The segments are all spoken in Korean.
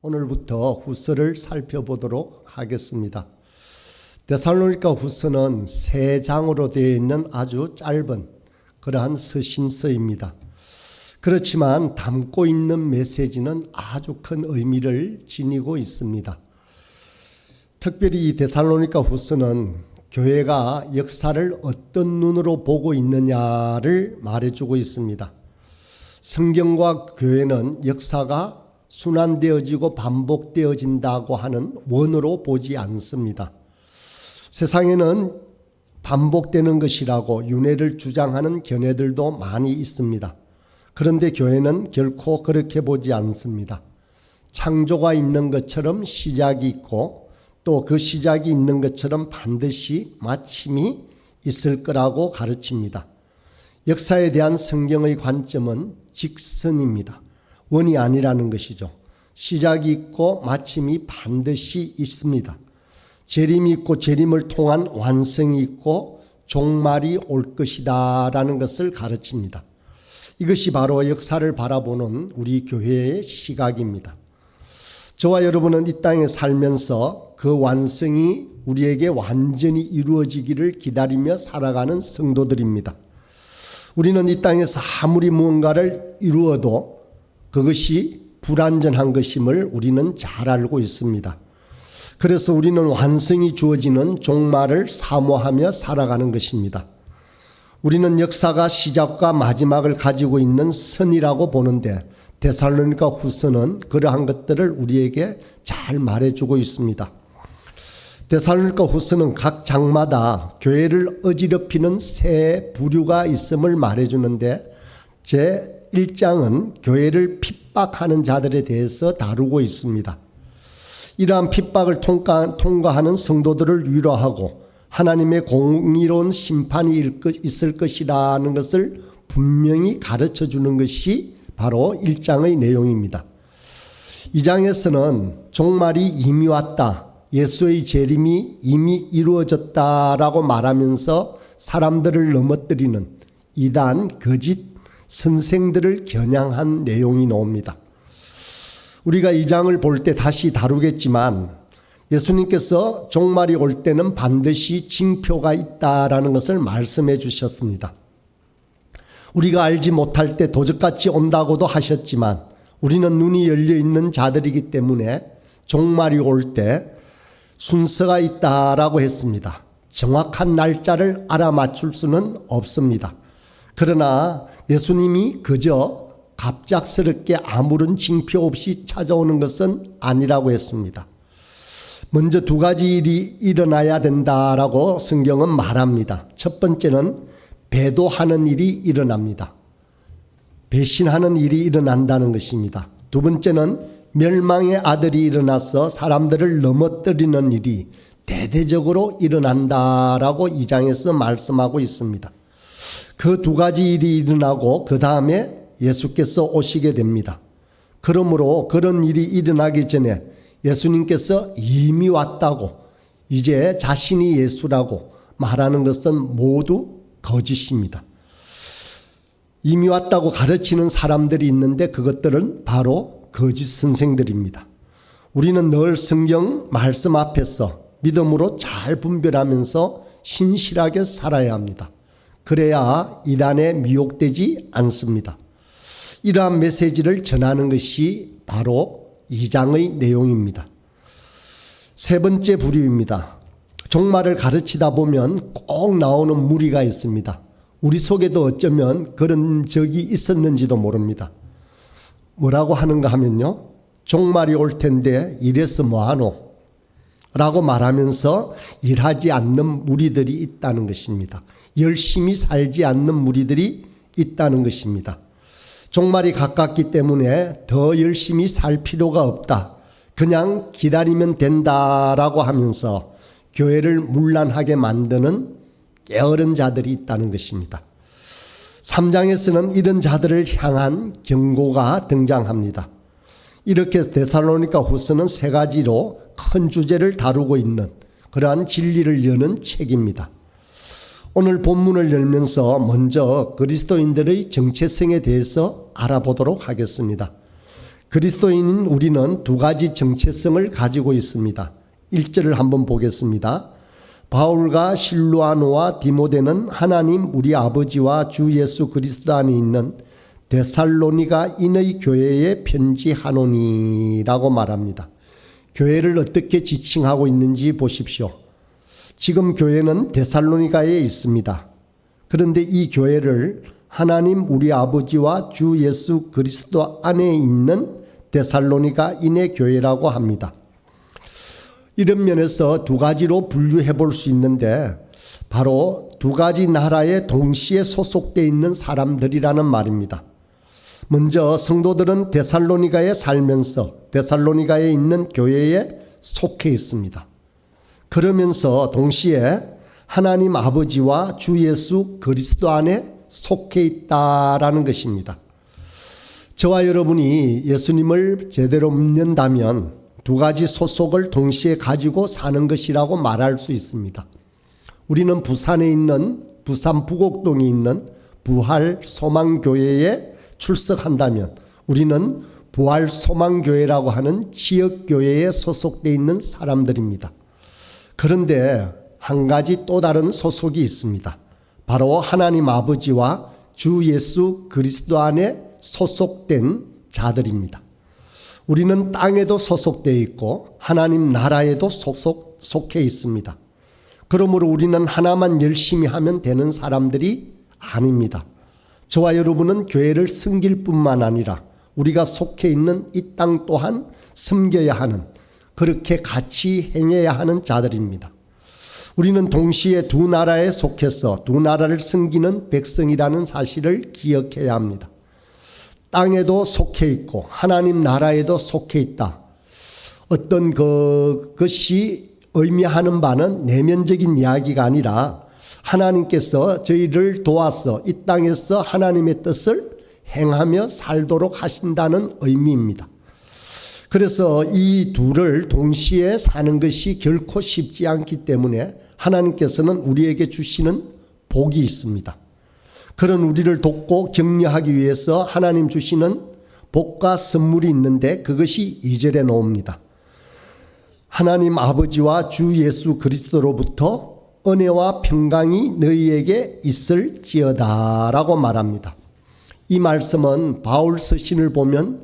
오늘부터 후서를 살펴보도록 하겠습니다. 데살로니가 후서는 3장으로 되어 있는 아주 짧은 그러한 서신서입니다. 그렇지만 담고 있는 메시지는 아주 큰 의미를 지니고 있습니다. 특별히 이 데살로니가 후서는 교회가 역사를 어떤 눈으로 보고 있느냐를 말해주고 있습니다. 성경과 교회는 역사가 순환되어지고 반복되어진다고 하는 원으로 보지 않습니다. 세상에는 반복되는 것이라고 윤회를 주장하는 견해들도 많이 있습니다. 그런데 교회는 결코 그렇게 보지 않습니다. 창조가 있는 것처럼 시작이 있고 또 그 시작이 있는 것처럼 반드시 마침이 있을 거라고 가르칩니다. 역사에 대한 성경의 관점은 직선입니다. 원이 아니라는 것이죠. 시작이 있고 마침이 반드시 있습니다. 재림이 있고 재림을 통한 완성이 있고 종말이 올 것이다 라는 것을 가르칩니다. 이것이 바로 역사를 바라보는 우리 교회의 시각입니다. 저와 여러분은 이 땅에 살면서 그 완성이 우리에게 완전히 이루어지기를 기다리며 살아가는 성도들입니다. 우리는 이 땅에서 아무리 무언가를 이루어도 그것이 불완전한 것임을 우리는 잘 알고 있습니다. 그래서 우리는 완성이 주어지는 종말을 사모하며 살아가는 것입니다. 우리는 역사가 시작과 마지막을 가지고 있는 선이라고 보는데 데살로니가 후서는 그러한 것들을 우리에게 잘 말해주고 있습니다. 데살로니가 후서는 각 장마다 교회를 어지럽히는 새 부류가 있음을 말해주는데 제1장은 교회를 핍박하는 자들에 대해서 다루고 있습니다. 이러한 핍박을 통과하는 성도들을 위로하고 하나님의 공의로운 심판이 있을 것이라는 것을 분명히 가르쳐 주는 것이 바로 1장의 내용입니다. 2장에서는 종말이 이미 왔다, 예수의 재림이 이미 이루어졌다라고 말하면서 사람들을 넘어뜨리는 이단, 거짓 선생들을 겨냥한 내용이 나옵니다. 우리가 2장을 볼 때 다시 다루겠지만 예수님께서 종말이 올 때는 반드시 징표가 있다라는 것을 말씀해 주셨습니다. 우리가 알지 못할 때 도적같이 온다고도 하셨지만 우리는 눈이 열려 있는 자들이기 때문에 종말이 올 때 순서가 있다라고 했습니다. 정확한 날짜를 알아맞출 수는 없습니다. 그러나 예수님이 그저 갑작스럽게 아무런 징표 없이 찾아오는 것은 아니라고 했습니다. 먼저 2가지 일이 일어나야 된다라고 성경은 말합니다. 첫 번째는 배도하는 일이 일어납니다. 배신하는 일이 일어난다는 것입니다. 두 번째는 멸망의 아들이 일어나서 사람들을 넘어뜨리는 일이 대대적으로 일어난다라고 2장에서 말씀하고 있습니다. 그 2가지 일이 일어나고 그 다음에 예수께서 오시게 됩니다. 그러므로 그런 일이 일어나기 전에 예수님께서 이미 왔다고 이제 자신이 예수라고 말하는 것은 모두 거짓입니다. 이미 왔다고 가르치는 사람들이 있는데 그것들은 바로 거짓 선생들입니다. 우리는 늘 성경 말씀 앞에서 믿음으로 잘 분별하면서 신실하게 살아야 합니다. 그래야 이단에 미혹되지 않습니다. 이러한 메시지를 전하는 것이 바로 2장의 내용입니다. 세 번째 부류입니다. 종말을 가르치다 보면 꼭 나오는 무리가 있습니다. 우리 속에도 어쩌면 그런 적이 있었는지도 모릅니다. 뭐라고 하는가 하면요, 종말이 올 텐데 이래서 뭐하노? 라고 말하면서 일하지 않는 무리들이 있다는 것입니다. 열심히 살지 않는 무리들이 있다는 것입니다. 종말이 가깝기 때문에 더 열심히 살 필요가 없다, 그냥 기다리면 된다라고 하면서 교회를 문란하게 만드는 게으른 자들이 있다는 것입니다. 3장에서는 이런 자들을 향한 경고가 등장합니다. 이렇게 데살로니가 후서는 3가지로 큰 주제를 다루고 있는 그러한 진리를 여는 책입니다. 오늘 본문을 열면서 먼저 그리스도인들의 정체성에 대해서 알아보도록 하겠습니다. 그리스도인인 우리는 두 가지 정체성을 가지고 있습니다. 1절을 한번 보겠습니다. 바울과 실루아노와 디모데는 하나님 우리 아버지와 주 예수 그리스도 안에 있는 데살로니가 인의 교회에 편지하노니라고 말합니다. 교회를 어떻게 지칭하고 있는지 보십시오. 지금 교회는 데살로니가에 있습니다. 그런데 이 교회를 하나님 우리 아버지와 주 예수 그리스도 안에 있는 데살로니가 인의 교회라고 합니다. 이런 면에서 두 가지로 분류해 볼 수 있는데 바로 두 가지 나라에 동시에 소속되어 있는 사람들이라는 말입니다. 먼저 성도들은 데살로니가에 살면서 데살로니가에 있는 교회에 속해 있습니다. 그러면서 동시에 하나님 아버지와 주 예수 그리스도 안에 속해 있다라는 것입니다. 저와 여러분이 예수님을 제대로 믿는다면 두 가지 소속을 동시에 가지고 사는 것이라고 말할 수 있습니다. 우리는 부산에 있는 부산 부곡동에 있는 부활 소망교회에 출석한다면 우리는 부활 소망교회라고 하는 지역교회에 소속되어 있는 사람들입니다. 그런데 한 가지 또 다른 소속이 있습니다. 바로 하나님 아버지와 주 예수 그리스도 안에 소속된 자들입니다. 우리는 땅에도 소속되어 있고 하나님 나라에도 속해 있습니다. 그러므로 우리는 하나만 열심히 하면 되는 사람들이 아닙니다. 저와 여러분은 교회를 섬길 뿐만 아니라 우리가 속해 있는 이 땅 또한 섬겨야 하는, 그렇게 같이 행해야 하는 자들입니다. 우리는 동시에 두 나라에 속해서 두 나라를 섬기는 백성이라는 사실을 기억해야 합니다. 땅에도 속해 있고 하나님 나라에도 속해 있다. 어떤 그것이 의미하는 바는 내면적인 이야기가 아니라 하나님께서 저희를 도와서 이 땅에서 하나님의 뜻을 행하며 살도록 하신다는 의미입니다. 그래서 이 둘을 동시에 사는 것이 결코 쉽지 않기 때문에 하나님께서는 우리에게 주시는 복이 있습니다. 그런 우리를 돕고 격려하기 위해서 하나님 주시는 복과 선물이 있는데 그것이 2절에 나옵니다. 하나님 아버지와 주 예수 그리스도로부터 은혜와 평강이 너희에게 있을지어다 라고 말합니다. 이 말씀은 바울 서신을 보면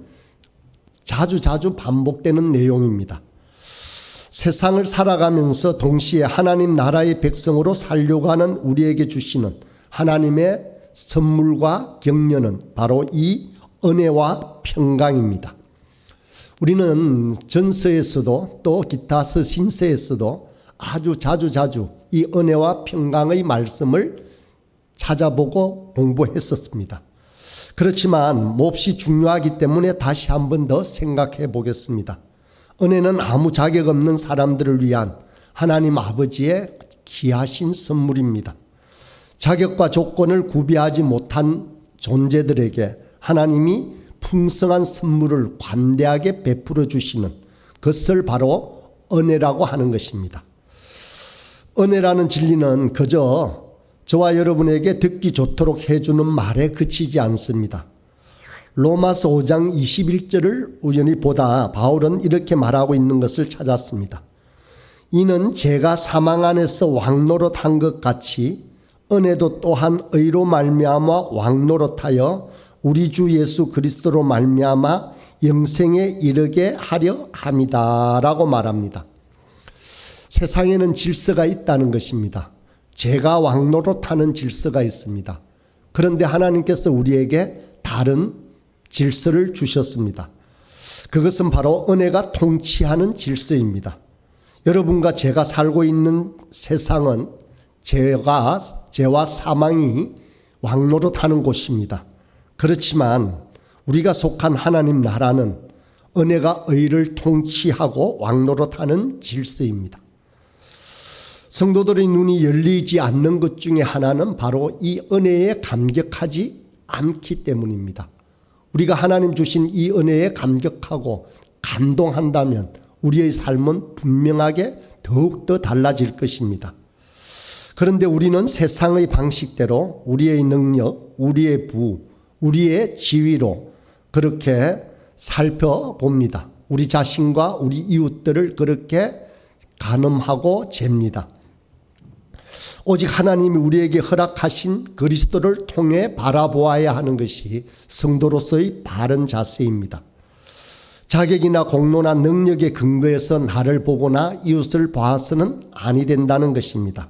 자주 반복되는 내용입니다. 세상을 살아가면서 동시에 하나님 나라의 백성으로 살려고 하는 우리에게 주시는 하나님의 선물과 격려는 바로 이 은혜와 평강입니다. 우리는 전서에서도 또 기타 서신서에서도 아주 자주 이 은혜와 평강의 말씀을 찾아보고 공부했었습니다. 그렇지만 몹시 중요하기 때문에 다시 한 번 더 생각해 보겠습니다. 은혜는 아무 자격 없는 사람들을 위한 하나님 아버지의 귀하신 선물입니다. 자격과 조건을 구비하지 못한 존재들에게 하나님이 풍성한 선물을 관대하게 베풀어 주시는 것을 바로 은혜라고 하는 것입니다. 은혜라는 진리는 그저 저와 여러분에게 듣기 좋도록 해주는 말에 그치지 않습니다. 로마서 5장 21절을 우연히 보다 바울은 이렇게 말하고 있는 것을 찾았습니다. 이는 제가 사망 안에서 왕노릇한 것 같이 은혜도 또한 의로 말미암아 왕노릇하여 우리 주 예수 그리스도로 말미암아 영생에 이르게 하려 함이다 라고 말합니다. 세상에는 질서가 있다는 것입니다. 제가 왕노릇하는 질서가 있습니다. 그런데 하나님께서 우리에게 다른 질서를 주셨습니다. 그것은 바로 은혜가 통치하는 질서입니다. 여러분과 제가 살고 있는 세상은 죄와 사망이 왕노릇하는 곳입니다. 그렇지만 우리가 속한 하나님 나라는 은혜가 의를 통치하고 왕노릇하는 질서입니다. 성도들의 눈이 열리지 않는 것 중에 하나는 바로 이 은혜에 감격하지 않기 때문입니다. 우리가 하나님 주신 이 은혜에 감격하고 감동한다면 우리의 삶은 분명하게 더욱더 달라질 것입니다. 그런데 우리는 세상의 방식대로 우리의 능력, 우리의 부, 우리의 지위로 그렇게 살펴봅니다. 우리 자신과 우리 이웃들을 그렇게 가늠하고 잽니다. 오직 하나님이 우리에게 허락하신 그리스도를 통해 바라보아야 하는 것이 성도로서의 바른 자세입니다. 자격이나 공로나 능력에 근거해서 나를 보거나 이웃을 봐서는 아니 된다는 것입니다.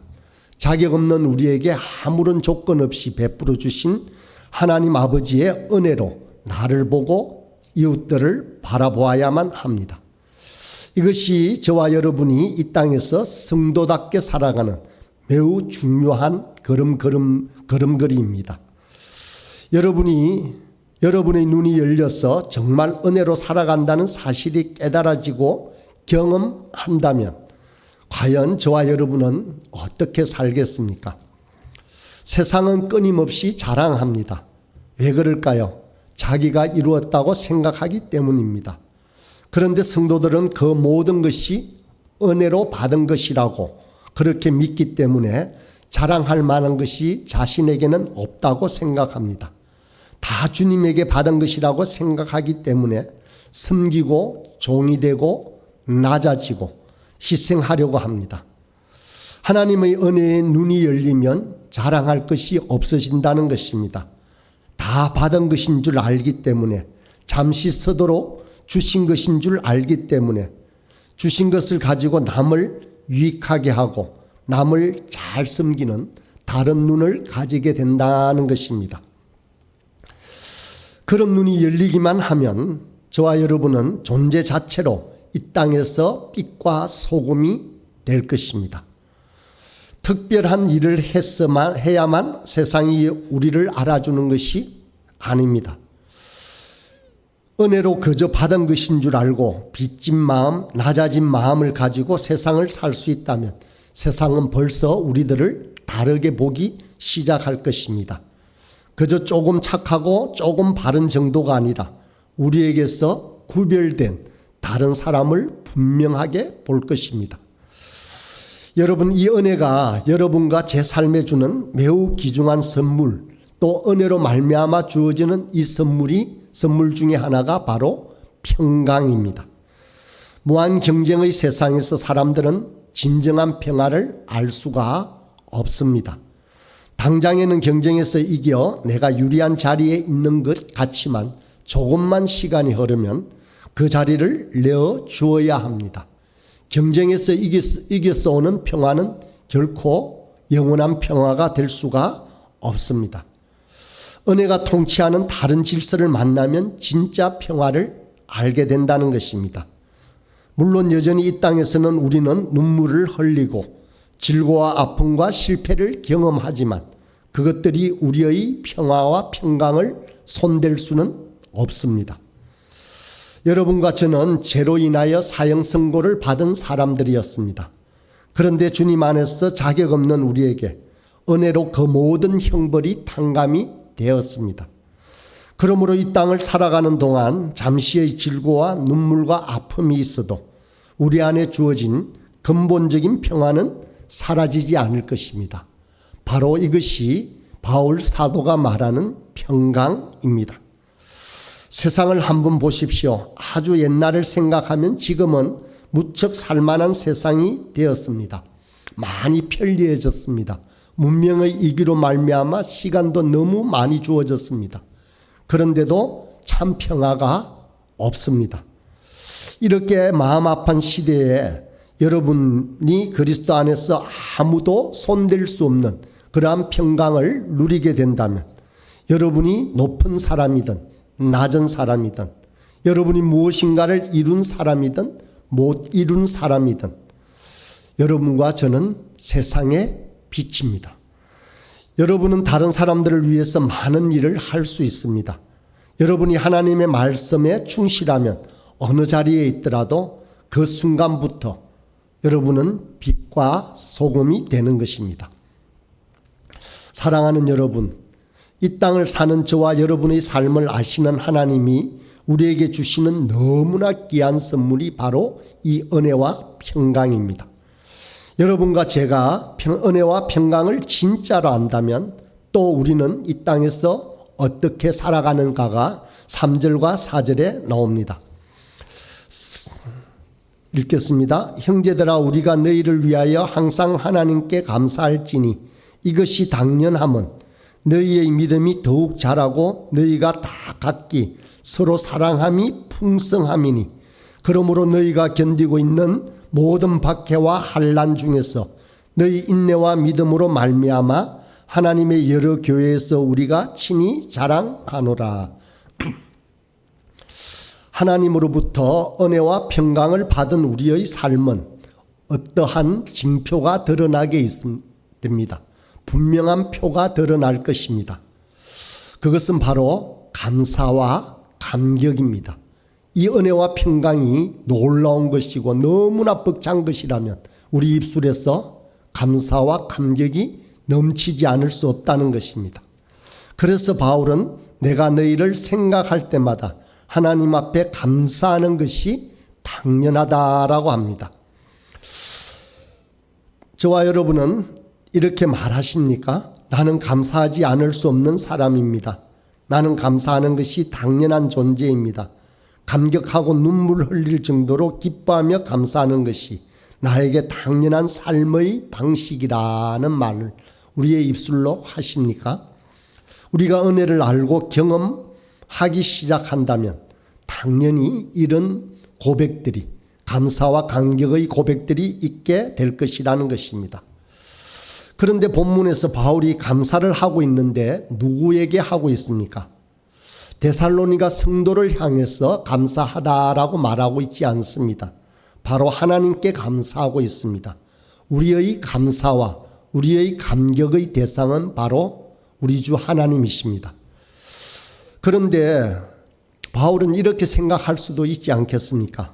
자격 없는 우리에게 아무런 조건 없이 베풀어 주신 하나님 아버지의 은혜로 나를 보고 이웃들을 바라보아야만 합니다. 이것이 저와 여러분이 이 땅에서 성도답게 살아가는 매우 중요한 걸음걸이입니다. 여러분의 눈이 열려서 정말 은혜로 살아간다는 사실이 깨달아지고 경험한다면 과연 저와 여러분은 어떻게 살겠습니까? 세상은 끊임없이 자랑합니다. 왜 그럴까요? 자기가 이루었다고 생각하기 때문입니다. 그런데 성도들은 그 모든 것이 은혜로 받은 것이라고 그렇게 믿기 때문에 자랑할 만한 것이 자신에게는 없다고 생각합니다. 다 주님에게 받은 것이라고 생각하기 때문에 섬기고 종이 되고 낮아지고 희생하려고 합니다. 하나님의 은혜에 눈이 열리면 자랑할 것이 없어진다는 것입니다. 다 받은 것인 줄 알기 때문에 잠시 서도록 주신 것인 줄 알기 때문에 주신 것을 가지고 남을 유익하게 하고 남을 잘 섬기는 다른 눈을 가지게 된다는 것입니다. 그런 눈이 열리기만 하면 저와 여러분은 존재 자체로 이 땅에서 빛과 소금이 될 것입니다. 특별한 일을 해야만 세상이 우리를 알아주는 것이 아닙니다. 은혜로 그저 받은 것인 줄 알고 빚진 마음, 낮아진 마음을 가지고 세상을 살 수 있다면 세상은 벌써 우리들을 다르게 보기 시작할 것입니다. 그저 조금 착하고 조금 바른 정도가 아니라 우리에게서 구별된 다른 사람을 분명하게 볼 것입니다. 여러분, 이 은혜가 여러분과 제 삶에 주는 매우 귀중한 선물, 또 은혜로 말미암아 주어지는 이 선물 중에 하나가 바로 평강입니다. 무한 경쟁의 세상에서 사람들은 진정한 평화를 알 수가 없습니다. 당장에는 경쟁에서 이겨 내가 유리한 자리에 있는 것 같지만 조금만 시간이 흐르면 그 자리를 내어 주어야 합니다. 경쟁에서 이겨서 오는 평화는 결코 영원한 평화가 될 수가 없습니다. 은혜가 통치하는 다른 질서를 만나면 진짜 평화를 알게 된다는 것입니다. 물론 여전히 이 땅에서는 우리는 눈물을 흘리고 질고와 아픔과 실패를 경험하지만 그것들이 우리의 평화와 평강을 손댈 수는 없습니다. 여러분과 저는 죄로 인하여 사형 선고를 받은 사람들이었습니다. 그런데 주님 안에서 자격 없는 우리에게 은혜로 그 모든 형벌이 탕감이 되었습니다. 그러므로 이 땅을 살아가는 동안 잠시의 질고와 눈물과 아픔이 있어도 우리 안에 주어진 근본적인 평화는 사라지지 않을 것입니다. 바로 이것이 바울 사도가 말하는 평강입니다. 세상을 한번 보십시오. 아주 옛날을 생각하면 지금은 무척 살만한 세상이 되었습니다. 많이 편리해졌습니다. 문명의 이기로 말미암아 시간도 너무 많이 주어졌습니다. 그런데도 참 평화가 없습니다. 이렇게 마음 아픈 시대에 여러분이 그리스도 안에서 아무도 손댈 수 없는 그러한 평강을 누리게 된다면 여러분이 높은 사람이든 낮은 사람이든 여러분이 무엇인가를 이룬 사람이든 못 이룬 사람이든 여러분과 저는 세상의 빛입니다. 여러분은 다른 사람들을 위해서 많은 일을 할 수 있습니다. 여러분이 하나님의 말씀에 충실하면 어느 자리에 있더라도 그 순간부터 여러분은 빛과 소금이 되는 것입니다. 사랑하는 여러분, 이 땅을 사는 저와 여러분의 삶을 아시는 하나님이 우리에게 주시는 너무나 귀한 선물이 바로 이 은혜와 평강입니다. 여러분과 제가 은혜와 평강을 진짜로 안다면 또 우리는 이 땅에서 어떻게 살아가는가가 3절과 4절에 나옵니다. 읽겠습니다. 형제들아 우리가 너희를 위하여 항상 하나님께 감사할지니 이것이 당연함은 너희의 믿음이 더욱 자라고 너희가 다 각기 서로 사랑함이 풍성함이니 그러므로 너희가 견디고 있는 모든 박해와 환난 중에서 너희 인내와 믿음으로 말미암아 하나님의 여러 교회에서 우리가 친히 자랑하노라. 하나님으로부터 은혜와 평강을 받은 우리의 삶은 어떠한 징표가 드러나게 됩니다. 분명한 표가 드러날 것입니다. 그것은 바로 감사와 감격입니다. 이 은혜와 평강이 놀라운 것이고 너무나 벅찬 것이라면 우리 입술에서 감사와 감격이 넘치지 않을 수 없다는 것입니다. 그래서 바울은 내가 너희를 생각할 때마다 하나님 앞에 감사하는 것이 당연하다라고 합니다. 저와 여러분은 이렇게 말하십니까? 나는 감사하지 않을 수 없는 사람입니다. 나는 감사하는 것이 당연한 존재입니다. 감격하고 눈물 흘릴 정도로 기뻐하며 감사하는 것이 나에게 당연한 삶의 방식이라는 말을 우리의 입술로 하십니까? 우리가 은혜를 알고 경험하기 시작한다면 당연히 이런 고백들이 감사와 감격의 고백들이 있게 될 것이라는 것입니다. 그런데 본문에서 바울이 감사를 하고 있는데 누구에게 하고 있습니까? 데살로니가 성도를 향해서 감사하다라고 말하고 있지 않습니다. 바로 하나님께 감사하고 있습니다. 우리의 감사와 우리의 감격의 대상은 바로 우리 주 하나님이십니다. 그런데 바울은 이렇게 생각할 수도 있지 않겠습니까?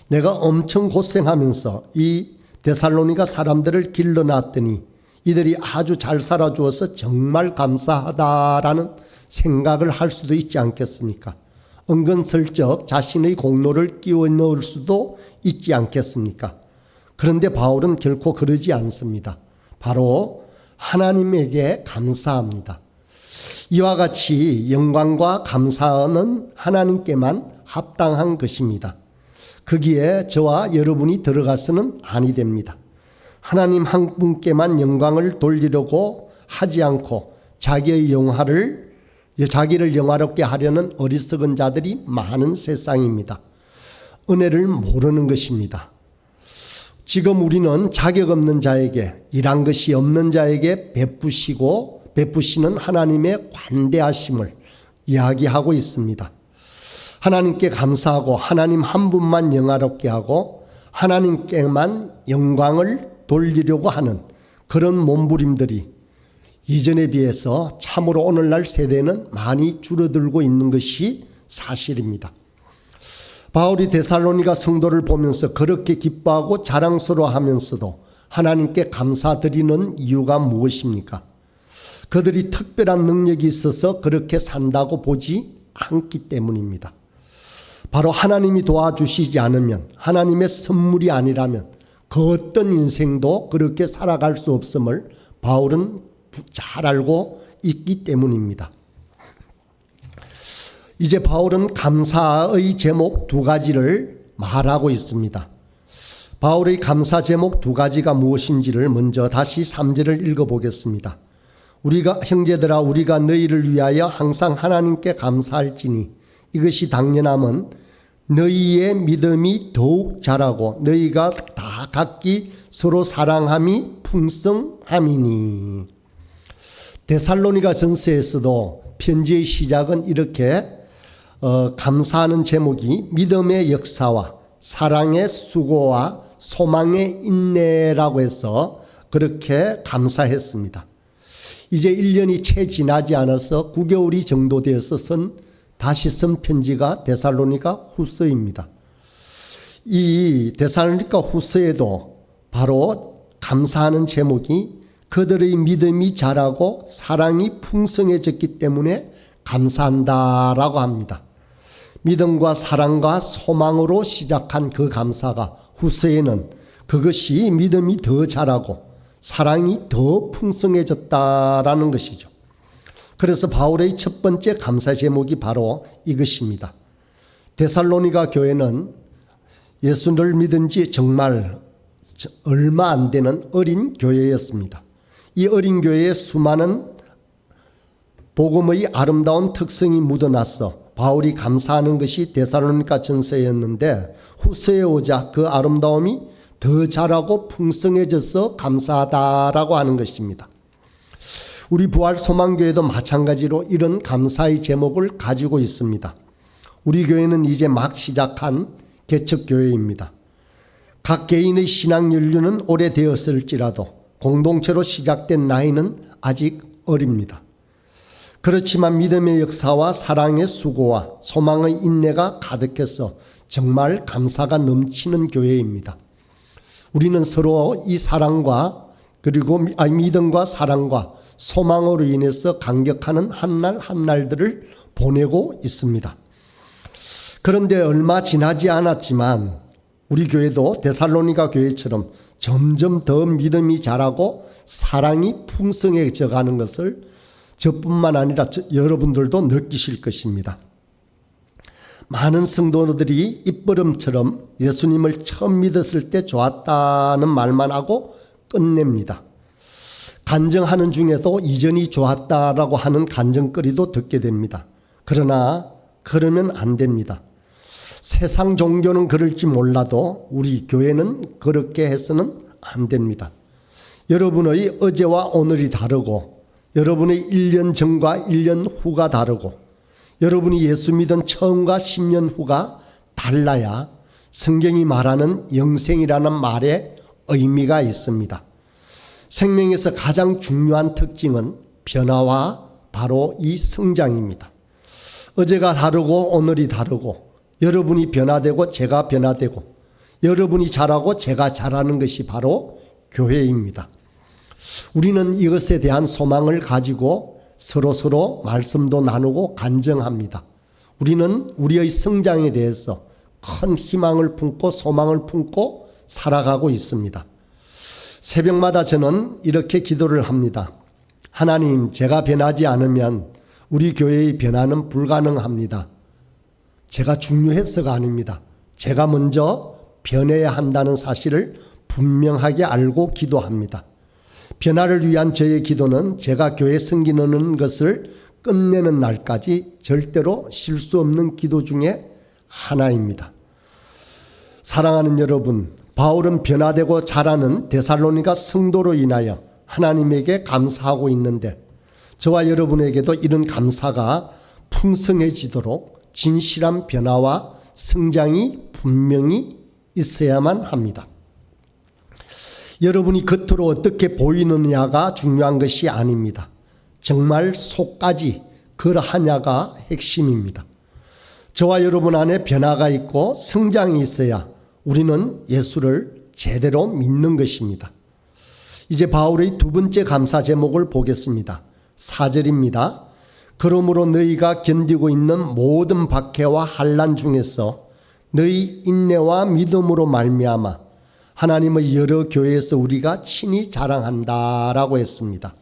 내가 엄청 고생하면서 이 데살로니가 사람들을 길러놨더니 이들이 아주 잘 살아주어서 정말 감사하다라는 생각을 할 수도 있지 않겠습니까? 은근슬쩍 자신의 공로를 끼워 넣을 수도 있지 않겠습니까? 그런데 바울은 결코 그러지 않습니다. 바로 하나님에게 감사합니다. 이와 같이 영광과 감사는 하나님께만 합당한 것입니다. 거기에 저와 여러분이 들어가서는 아니 됩니다. 하나님 한 분께만 영광을 돌리려고 하지 않고 자기를 영화롭게 하려는 어리석은 자들이 많은 세상입니다. 은혜를 모르는 것입니다. 지금 우리는 자격 없는 자에게 일한 것이 없는 자에게 베푸시는 하나님의 관대하심을 이야기하고 있습니다. 하나님께 감사하고 하나님 한 분만 영화롭게 하고 하나님께만 영광을 돌리려고 하는 그런 몸부림들이 이전에 비해서 참으로 오늘날 세대는 많이 줄어들고 있는 것이 사실입니다. 바울이 데살로니가 성도를 보면서 그렇게 기뻐하고 자랑스러워하면서도 하나님께 감사드리는 이유가 무엇입니까? 그들이 특별한 능력이 있어서 그렇게 산다고 보지 않기 때문입니다. 바로 하나님이 도와주시지 않으면, 하나님의 선물이 아니라면 그 어떤 인생도 그렇게 살아갈 수 없음을 바울은 잘 알고 있기 때문입니다. 이제 바울은 감사의 제목 두 가지를 말하고 있습니다. 바울의 감사 제목 두 가지가 무엇인지를 먼저 다시 3절을 읽어보겠습니다. 우리가 형제들아 우리가 너희를 위하여 항상 하나님께 감사할지니 이것이 당연함은 너희의 믿음이 더욱 자라고 너희가 다 각기 서로 사랑함이 풍성함이니. 데살로니가 전서에서도 편지의 시작은 이렇게 감사하는 제목이 믿음의 역사와 사랑의 수고와 소망의 인내라고 해서 그렇게 감사했습니다. 이제 1년이 채 지나지 않아서 9개월이 정도 되어서 다시 쓴 편지가 데살로니가 후서입니다. 이 데살로니가 후서에도 바로 감사하는 제목이 그들의 믿음이 자라고 사랑이 풍성해졌기 때문에 감사한다라고 합니다. 믿음과 사랑과 소망으로 시작한 그 감사가 후서에는 그것이 믿음이 더 자라고 사랑이 더 풍성해졌다라는 것이죠. 그래서 바울의 첫 번째 감사 제목이 바로 이것입니다. 데살로니가 교회는 예수를 믿은 지 정말 얼마 안 되는 어린 교회였습니다. 이 어린 교회에 수많은 복음의 아름다운 특성이 묻어나서 바울이 감사하는 것이 데살로니가 전서였는데 후서에 오자 그 아름다움이 더 자라고 풍성해져서 감사하다라고 하는 것입니다. 우리 부활소망교회도 마찬가지로 이런 감사의 제목을 가지고 있습니다. 우리 교회는 이제 막 시작한 개척교회입니다. 각 개인의 신앙 연륜은 오래되었을지라도 공동체로 시작된 나이는 아직 어립니다. 그렇지만 믿음의 역사와 사랑의 수고와 소망의 인내가 가득해서 정말 감사가 넘치는 교회입니다. 우리는 서로 이 사랑과 그리고 믿음과 사랑과 소망으로 인해서 감격하는 한날 한날들을 보내고 있습니다. 그런데 얼마 지나지 않았지만 우리 교회도 데살로니가 교회처럼 점점 더 믿음이 자라고 사랑이 풍성해져 가는 것을 저뿐만 아니라 여러분들도 느끼실 것입니다. 많은 성도들이 입버릇처럼 예수님을 처음 믿었을 때 좋았다는 말만 하고 끝냅니다. 간증하는 중에도 이전이 좋았다라고 하는 간증거리도 듣게 됩니다. 그러나 그러면 안 됩니다. 세상 종교는 그럴지 몰라도 우리 교회는 그렇게 해서는 안 됩니다. 여러분의 어제와 오늘이 다르고 여러분의 1년 전과 1년 후가 다르고 여러분이 예수 믿은 처음과 10년 후가 달라야 성경이 말하는 영생이라는 말에 의미가 있습니다. 생명에서 가장 중요한 특징은 변화와 바로 이 성장입니다. 어제가 다르고 오늘이 다르고 여러분이 변화되고 제가 변화되고 여러분이 자라고 제가 자라는 것이 바로 교회입니다. 우리는 이것에 대한 소망을 가지고 서로 말씀도 나누고 간증합니다. 우리는 우리의 성장에 대해서 큰 희망을 품고 소망을 품고 살아가고 있습니다. 새벽마다 저는 이렇게 기도를 합니다. 하나님, 제가 변하지 않으면 우리 교회의 변화는 불가능합니다. 제가 중요해서가 아닙니다. 제가 먼저 변해야 한다는 사실을 분명하게 알고 기도합니다. 변화를 위한 저의 기도는 제가 교회 섬기는 것을 끝내는 날까지 절대로 쉴 수 없는 기도 중에 하나입니다. 사랑하는 여러분, 바울은 변화되고 자라는 데살로니가 성도로 인하여 하나님에게 감사하고 있는데 저와 여러분에게도 이런 감사가 풍성해지도록 진실한 변화와 성장이 분명히 있어야만 합니다. 여러분이 겉으로 어떻게 보이느냐가 중요한 것이 아닙니다. 정말 속까지 그러하냐가 핵심입니다. 저와 여러분 안에 변화가 있고 성장이 있어야 우리는 예수를 제대로 믿는 것입니다. 이제 바울의 두 번째 감사 제목을 보겠습니다. 4절입니다. 그러므로 너희가 견디고 있는 모든 박해와 환난 중에서 너희 인내와 믿음으로 말미암아 하나님의 여러 교회에서 우리가 친히 자랑한다라고 했습니다.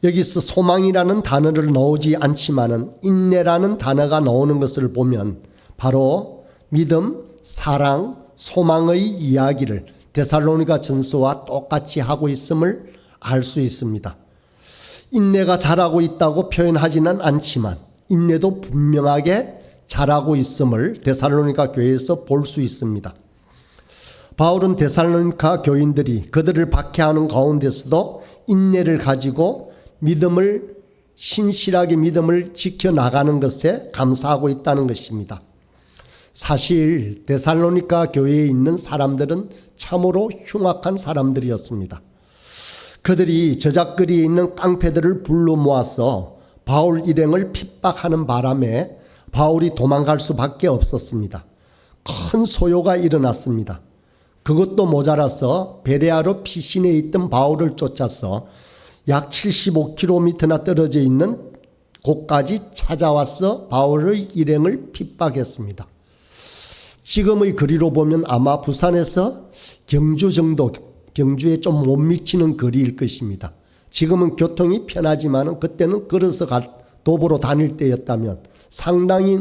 여기서 소망이라는 단어를 넣지 않지만은 인내라는 단어가 나오는 것을 보면 바로 믿음, 사랑, 소망의 이야기를 데살로니가 전서와 똑같이 하고 있음을 알 수 있습니다. 인내가 자라고 있다고 표현하지는 않지만 인내도 분명하게 자라고 있음을 데살로니가 교회에서 볼 수 있습니다. 바울은 데살로니가 교인들이 그들을 박해하는 가운데서도 인내를 가지고 믿음을 신실하게 믿음을 지켜나가는 것에 감사하고 있다는 것입니다. 사실 데살로니가 교회에 있는 사람들은 참으로 흉악한 사람들이었습니다. 그들이 저작거리에 있는 깡패들을 불러 모아서 바울 일행을 핍박하는 바람에 바울이 도망갈 수밖에 없었습니다. 큰 소요가 일어났습니다. 그것도 모자라서 베레아로 피신해 있던 바울을 쫓아서 약 75km나 떨어져 있는 곳까지 찾아와서 바울의 일행을 핍박했습니다. 지금의 거리로 보면 아마 부산에서 경주 정도, 경주에 좀 못 미치는 거리일 것입니다. 지금은 교통이 편하지만 그때는 걸어서 도보로 다닐 때였다면 상당히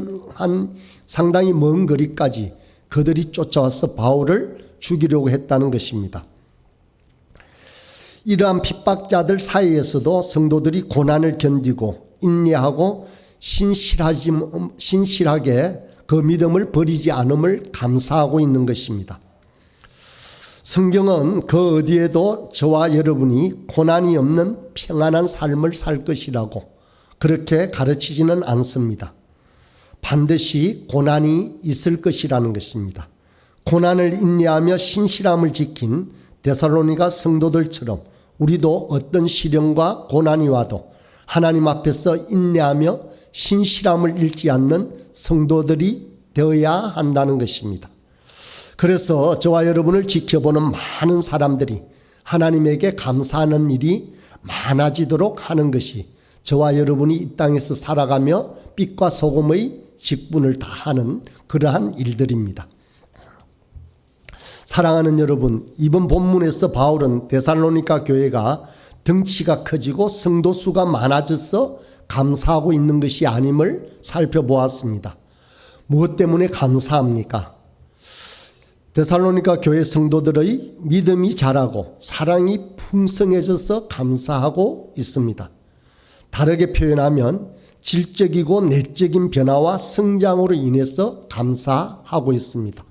먼 거리까지 그들이 쫓아와서 바울을 죽이려고 했다는 것입니다. 이러한 핍박자들 사이에서도 성도들이 고난을 견디고 인내하고 신실하게 그 믿음을 버리지 않음을 감사하고 있는 것입니다. 성경은 그 어디에도 저와 여러분이 고난이 없는 평안한 삶을 살 것이라고 그렇게 가르치지는 않습니다. 반드시 고난이 있을 것이라는 것입니다. 고난을 인내하며 신실함을 지킨 데살로니가 성도들처럼 우리도 어떤 시련과 고난이 와도 하나님 앞에서 인내하며 신실함을 잃지 않는 성도들이 되어야 한다는 것입니다. 그래서 저와 여러분을 지켜보는 많은 사람들이 하나님에게 감사하는 일이 많아지도록 하는 것이 저와 여러분이 이 땅에서 살아가며 빛과 소금의 직분을 다하는 그러한 일들입니다. 사랑하는 여러분, 이번 본문에서 바울은 데살로니가 교회가 덩치가 커지고 성도 수가 많아져서 감사하고 있는 것이 아님을 살펴보았습니다. 무엇 때문에 감사합니까? 데살로니가 교회 성도들의 믿음이 자라고 사랑이 풍성해져서 감사하고 있습니다. 다르게 표현하면 질적이고 내적인 변화와 성장으로 인해서 감사하고 있습니다.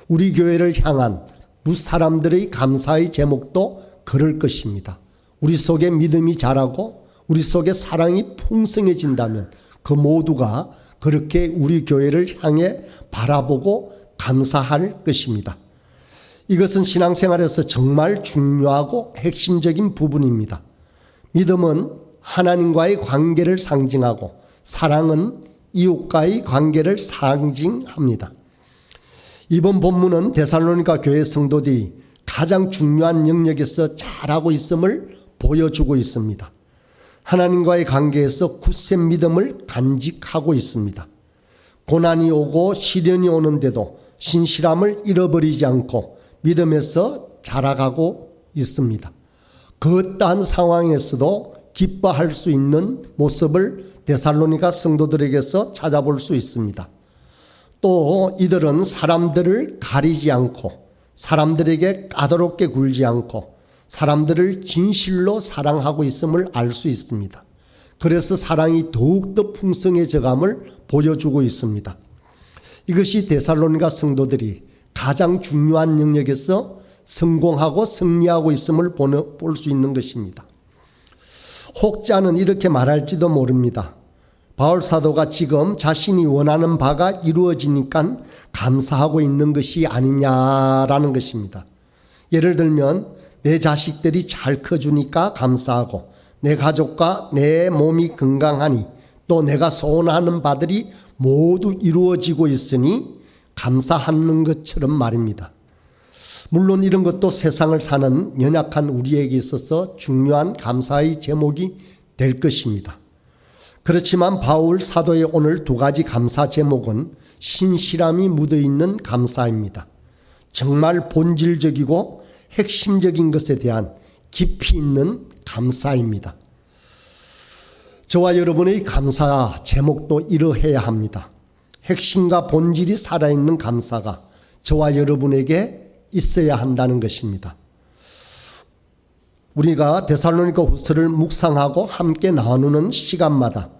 우리 교회를 향한 무사람들의 감사의 제목도 그럴 것입니다. 우리 속에 믿음이 자라고 우리 속에 사랑이 풍성해진다면 그 모두가 그렇게 우리 교회를 향해 바라보고 감사할 것입니다. 이것은 신앙생활에서 정말 중요하고 핵심적인 부분입니다. 믿음은 하나님과의 관계를 상징하고 사랑은 이웃과의 관계를 상징합니다. 이번 본문은 데살로니가 교회 성도들이 가장 중요한 영역에서 잘하고 있음을 보여주고 있습니다. 하나님과의 관계에서 굳센 믿음을 간직하고 있습니다. 고난이 오고 시련이 오는데도 신실함을 잃어버리지 않고 믿음에서 자라가고 있습니다. 그 어떠한 상황에서도 기뻐할 수 있는 모습을 데살로니가 성도들에게서 찾아볼 수 있습니다. 또 이들은 사람들을 가리지 않고 사람들에게 까다롭게 굴지 않고 사람들을 진실로 사랑하고 있음을 알 수 있습니다. 그래서 사랑이 더욱더 풍성해져감을 보여주고 있습니다. 이것이 데살로니가 성도들이 가장 중요한 영역에서 성공하고 승리하고 있음을 볼 수 있는 것입니다. 혹자는 이렇게 말할지도 모릅니다. 바울 사도가 지금 자신이 원하는 바가 이루어지니까 감사하고 있는 것이 아니냐라는 것입니다. 예를 들면 내 자식들이 잘 커주니까 감사하고 내 가족과 내 몸이 건강하니 또 내가 소원하는 바들이 모두 이루어지고 있으니 감사하는 것처럼 말입니다. 물론 이런 것도 세상을 사는 연약한 우리에게 있어서 중요한 감사의 제목이 될 것입니다. 그렇지만 바울 사도의 오늘 두 가지 감사 제목은 신실함이 묻어있는 감사입니다. 정말 본질적이고 핵심적인 것에 대한 깊이 있는 감사입니다. 저와 여러분의 감사 제목도 이러해야 합니다. 핵심과 본질이 살아있는 감사가 저와 여러분에게 있어야 한다는 것입니다. 우리가 데살로니가 후서를 묵상하고 함께 나누는 시간마다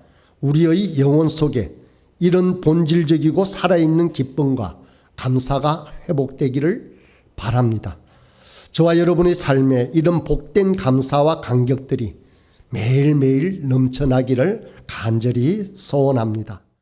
우리의 영혼 속에 이런 본질적이고 살아있는 기쁨과 감사가 회복되기를 바랍니다. 저와 여러분의 삶에 이런 복된 감사와 감격들이 매일매일 넘쳐나기를 간절히 소원합니다.